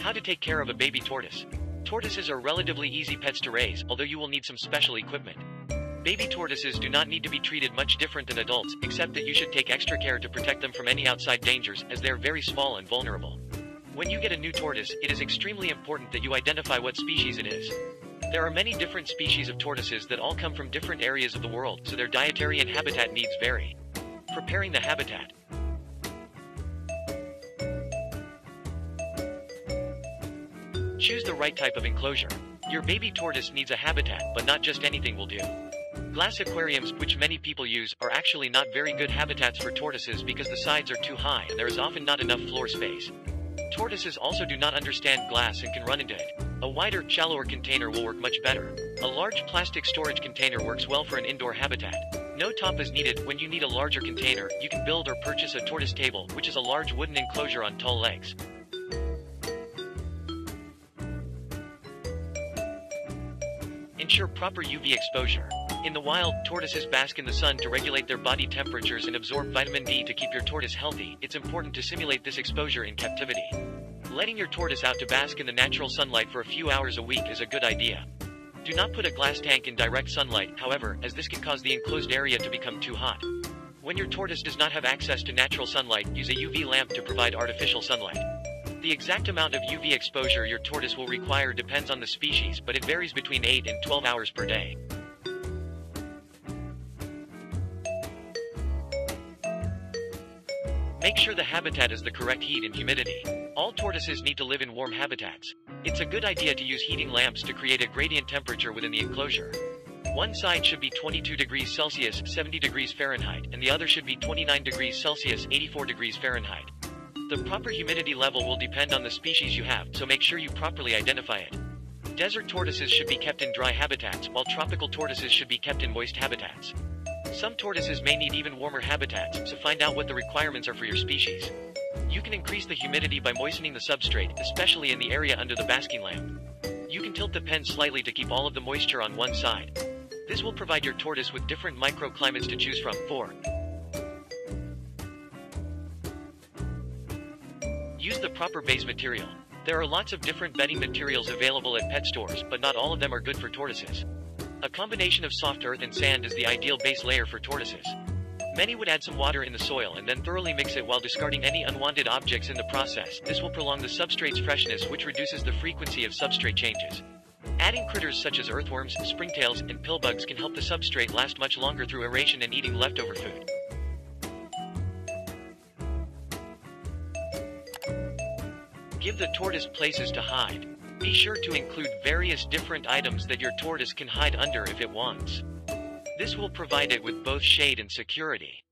How to take care of a baby tortoise. Tortoises are relatively easy pets to raise, although you will need some special equipment. Baby tortoises do not need to be treated much different than adults, except that you should take extra care to protect them from any outside dangers, as they are very small and vulnerable. When you get a new tortoise, it is extremely important that you identify what species it is. There are many different species of tortoises that all come from different areas of the world, so their dietary and habitat needs vary. Preparing the habitat. Choose the right type of enclosure. Your baby tortoise needs a habitat, but not just anything will do. Glass aquariums, which many people use, are actually not very good habitats for tortoises because the sides are too high and there is often not enough floor space. Tortoises also do not understand glass and can run into it. A wider, shallower container will work much better. A large plastic storage container works well for an indoor habitat. No top is needed. When you need a larger container, you can build or purchase a tortoise table, which is a large wooden enclosure on tall legs. Ensure proper UV exposure. In the wild, tortoises bask in the sun to regulate their body temperatures and absorb vitamin D to keep your tortoise healthy. It's important to simulate this exposure in captivity. Letting your tortoise out to bask in the natural sunlight for a few hours a week is a good idea. Do not put a glass tank in direct sunlight, however, as this can cause the enclosed area to become too hot. When your tortoise does not have access to natural sunlight, use a UV lamp to provide artificial sunlight. The exact amount of UV exposure your tortoise will require depends on the species, but it varies between 8 and 12 hours per day. Make sure the habitat is the correct heat and humidity. All tortoises need to live in warm habitats. It's a good idea to use heating lamps to create a gradient temperature within the enclosure. One side should be 22 degrees Celsius, 70 degrees Fahrenheit, and the other should be 29 degrees Celsius, 84 degrees Fahrenheit. The proper humidity level will depend on the species you have, so make sure you properly identify it. Desert tortoises should be kept in dry habitats, while tropical tortoises should be kept in moist habitats. Some tortoises may need even warmer habitats, so find out what the requirements are for your species. You can increase the humidity by moistening the substrate, especially in the area under the basking lamp. You can tilt the pen slightly to keep all of the moisture on one side. This will provide your tortoise with different microclimates to choose from. 4. Use the proper base material. There are lots of different bedding materials available at pet stores, but not all of them are good for tortoises. A combination of soft earth and sand is the ideal base layer for tortoises. Many would add some water in the soil and then thoroughly mix it while discarding any unwanted objects in the process. This will prolong the substrate's freshness, which reduces the frequency of substrate changes. Adding critters such as earthworms, springtails, and pillbugs can help the substrate last much longer through aeration and eating leftover food. Give the tortoise places to hide. Be sure to include various different items that your tortoise can hide under if it wants. This will provide it with both shade and security.